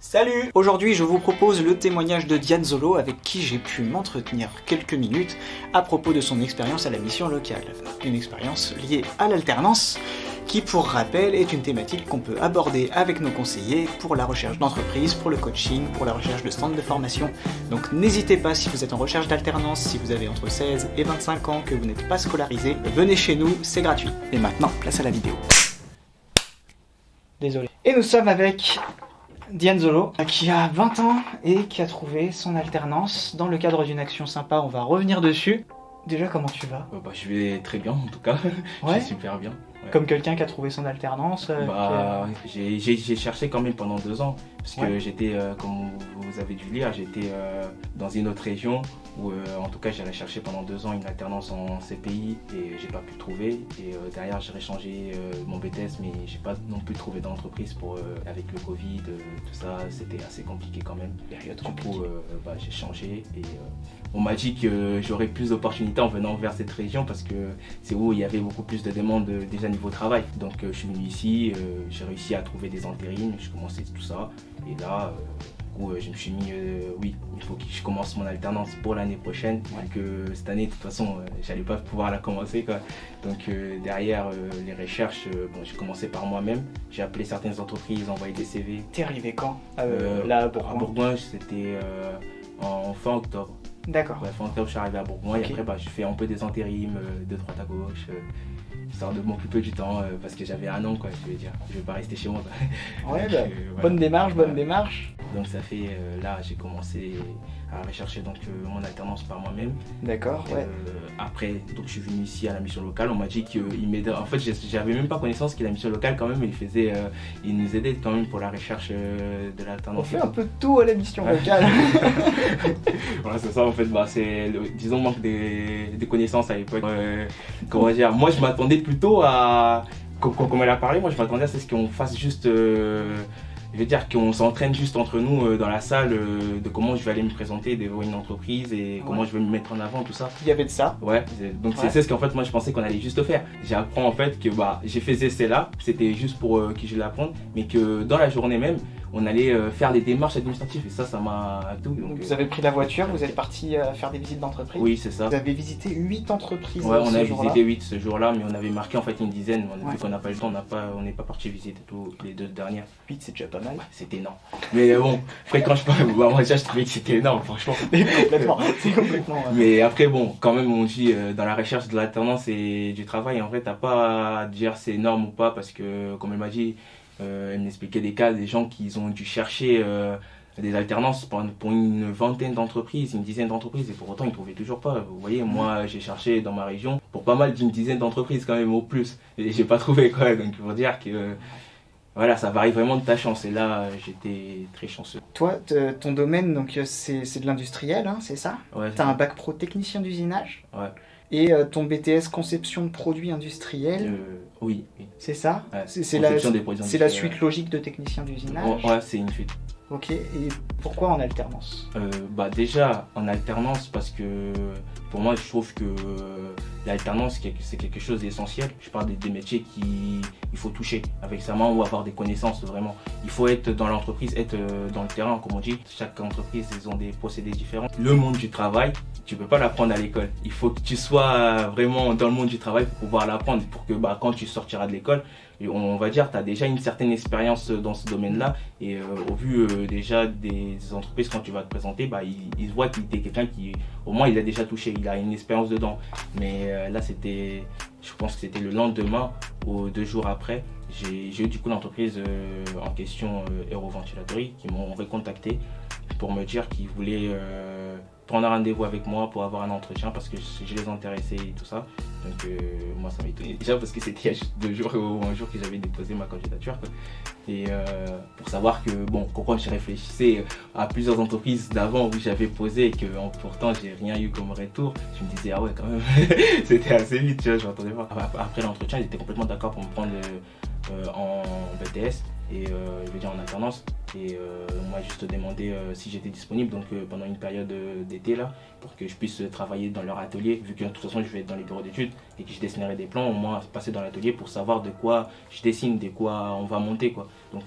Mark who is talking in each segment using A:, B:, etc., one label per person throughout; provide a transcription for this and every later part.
A: Salut! Aujourd'hui, je vous propose le témoignage de Diane Zolo avec qui j'ai pu m'entretenir quelques minutes à propos de son expérience à la mission locale. Une expérience liée à l'alternance qui, pour rappel, est une thématique qu'on peut aborder avec nos conseillers pour la recherche d'entreprise, pour le coaching, pour la recherche de centres de formation. Donc n'hésitez pas, si vous êtes en recherche d'alternance, si vous avez entre 16 et 25 ans, que vous n'êtes pas scolarisé, venez chez nous, c'est gratuit. Et maintenant, place à la vidéo. Désolé. Et nous sommes avec Diane Zolo, qui a 20 ans et qui a trouvé son alternance dans le cadre d'une action sympa. On va revenir dessus. Déjà, comment tu vas?
B: Je vais très bien en tout cas.
A: Ouais.
B: Je vais super bien. Ouais.
A: Comme quelqu'un qui a trouvé son alternance
B: J'ai cherché quand même pendant 2 ans parce que
A: Ouais.
B: j'étais, comme vous avez dû lire, j'étais dans une autre région où en tout cas j'allais chercher pendant 2 ans une alternance en CPI et j'ai pas pu le trouver et derrière j'ai réchangé mon BTS mais j'ai pas non plus trouvé d'entreprise pour avec le Covid, tout ça c'était assez compliqué quand même.
A: Période
B: Du
A: compliquée.
B: coup j'ai changé et on m'a dit que j'aurais plus d'opportunités en venant vers cette région parce que c'est où il y avait beaucoup plus de demandes déjà niveau travail. Donc je suis venu ici, j'ai réussi à trouver des intérims, je commençais tout ça. Et là, je me suis mis, oui, il faut que je commence mon alternance pour l'année prochaine. Ouais. Cette année, de toute façon, j'allais pas pouvoir la commencer, quoi. Donc derrière les recherches, j'ai commencé par moi-même. J'ai appelé certaines entreprises, envoyé des CV.
A: T'es arrivé quand là à Bourgoin?
B: À Bourgoin, c'était en fin octobre.
A: D'accord.
B: Ouais, fin octobre, je suis arrivé à Bourgoin
A: Okay.
B: Et après, je fais un peu des intérims de droite à gauche. Histoire de m'occuper du temps parce que j'avais 1 an, quoi, je veux dire. Je vais pas rester chez moi, quoi.
A: Ouais,
B: Donc,
A: voilà. Bonne démarche, bonne démarche.
B: Donc ça fait, là j'ai commencé à rechercher donc, mon alternance par moi-même.
A: D'accord, ouais.
B: Après, donc, je suis venu ici à la mission locale, on m'a dit qu'il m'aidait. En fait, j'avais même pas connaissance que la mission locale quand même, il nous aidait quand même pour la recherche de l'alternance.
A: On fait un peu de tout à la mission locale.
B: Voilà, c'est ça en fait, c'est disons manque des connaissances à l'époque. Comment dire, moi je m'attendais plutôt à, comme elle a parlé, moi je m'attendais à ce qu'on fasse juste, je veux dire qu'on s'entraîne juste entre nous dans la salle de comment je vais aller me présenter devant une entreprise et comment je vais me mettre en avant, tout ça.
A: Il y avait de ça.
B: Ouais, donc c'est ce qu'en fait moi je pensais qu'on allait juste faire. J'apprends en fait que j'ai fait ces essais-là, c'était juste pour que je l'apprenne, mais que dans la journée même, on allait faire des démarches administratives et ça m'a tout.
A: Donc vous avez pris la voiture, vous êtes parti faire des visites d'entreprise.
B: Oui, c'est ça.
A: Vous avez visité 8 entreprises.
B: Ouais, on a visité 8 ce jour-là, mais on avait marqué en fait une dizaine. Vu qu'on n'a pas eu le temps, on n'est pas parti visiter toutes les 2 dernières.
A: 8, c'est déjà pas mal.
B: Ouais, c'était énorme. Mais bon, après quand je parle, moi déjà je trouvais que c'était énorme, franchement.
A: Complètement, c'est complètement. Ouais.
B: Mais après bon, quand même on dit dans la recherche de l'alternance et du travail, en vrai t'as pas à dire c'est énorme ou pas parce que comme elle m'a dit, elle m'expliquait des cas des gens qui ont dû chercher des alternances pour une vingtaine d'entreprises, une dizaine d'entreprises et pour autant ils ne trouvaient toujours pas. Vous voyez, moi j'ai cherché dans ma région pour pas mal d'une dizaine d'entreprises quand même au plus et j'ai pas trouvé quoi. Donc pour dire que voilà, ça varie vraiment de ta chance et là j'étais très chanceux.
A: Toi, ton domaine donc c'est de l'industriel, hein, c'est ça?
B: Ouais.
A: T'as un bac pro technicien d'usinage.
B: Ouais.
A: Et ton BTS conception de produits industriels.
B: Oui.
A: C'est ça?
B: Ouais.
A: C'est la suite logique de technicien d'usinage.
B: Ouais, c'est une suite.
A: Ok, et pourquoi en alternance?
B: Déjà en alternance parce que pour moi je trouve que l'alternance c'est quelque chose d'essentiel. Je parle des métiers qu'il faut toucher avec sa main ou avoir des connaissances vraiment. Il faut être dans l'entreprise, être dans le terrain comme on dit. Chaque entreprise ils ont des procédés différents. Le monde du travail, tu peux pas l'apprendre à l'école. Il faut que tu sois vraiment dans le monde du travail pour pouvoir l'apprendre, pour que quand tu sortiras de l'école, on va dire tu as déjà une certaine expérience dans ce domaine-là et au vu déjà des entreprises quand tu vas te présenter, ils voient que tu es quelqu'un qui au moins il a déjà touché, il a une expérience dedans. Mais là je pense que c'était le lendemain ou 2 jours après, j'ai eu du coup l'entreprise en question Aeroventilatori qui m'ont recontacté pour me dire qu'ils voulaient prendre un rendez-vous avec moi pour avoir un entretien parce que je les intéressais et tout ça. Donc moi ça m'a étonné déjà parce que c'était il y a juste 2 jours ou un jour que j'avais déposé ma candidature quoi. Et pour savoir que pourquoi je réfléchissais à plusieurs entreprises d'avant où j'avais posé et que pourtant j'ai rien eu comme retour, je me disais ah ouais quand même c'était assez vite, tu vois, je m'attendais pas. Après l'entretien ils étaient complètement d'accord pour me prendre en BTS et je veux dire en alternance Et on m'a juste demandé si j'étais disponible donc pendant une période d'été là, pour que je puisse travailler dans leur atelier, vu que de toute façon je vais être dans les bureaux d'études et que je dessinerai des plans, au moins passer dans l'atelier pour savoir de quoi je dessine, de quoi on va monter quoi. Donc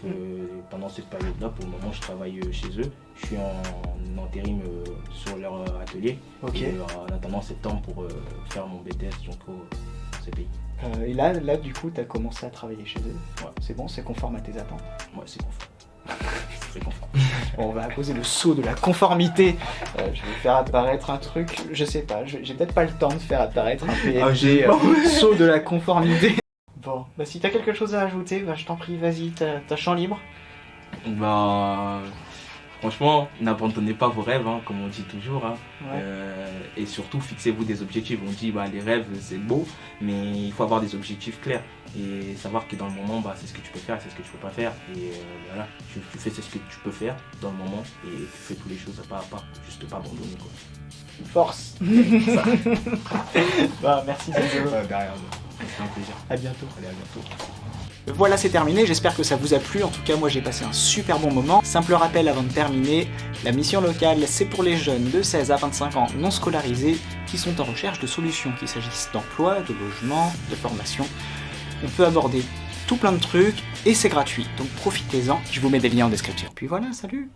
B: pendant cette période là, pour le moment je travaille chez eux, je suis en intérim sur leur atelier.
A: Ok.
B: Et en attendant septembre pour faire mon BTS Jonko dans ces pays.
A: Et là, du coup, tu as commencé à travailler chez eux.
B: Ouais.
A: C'est bon, c'est conforme à tes attentes.
B: Ouais, c'est conforme. C'est très conforme.
A: Bon, on va poser le sceau de la conformité. Je vais faire apparaître un truc, je sais pas, j'ai peut-être pas le temps de faire apparaître un PNG sceau de la conformité. Bon, bah si t'as quelque chose à ajouter, bah, je t'en prie, vas-y, t'as champ libre.
B: Bah, franchement, n'abandonnez pas vos rêves, hein, comme on dit toujours. Hein.
A: Ouais.
B: Et surtout, fixez-vous des objectifs. On dit, bah, les rêves, c'est beau, mais il faut avoir des objectifs clairs. Et savoir que dans le moment, bah, c'est ce que tu peux faire, c'est ce que tu peux pas faire. Et voilà, tu fais ce que tu peux faire dans le moment et tu fais toutes les choses pas à pas, juste pas abandonner. Quoi.
A: Force. Bah, merci Dianzolo.
B: Derrière, c'était un plaisir.
A: À bientôt.
B: Allez, à bientôt.
A: Voilà, c'est terminé, j'espère que ça vous a plu, en tout cas moi j'ai passé un super bon moment. Simple rappel avant de terminer, la mission locale c'est pour les jeunes de 16 à 25 ans non scolarisés qui sont en recherche de solutions, qu'il s'agisse d'emploi, de logement, de formation. On peut aborder tout plein de trucs et c'est gratuit, donc profitez-en, je vous mets des liens en description. Puis voilà, salut!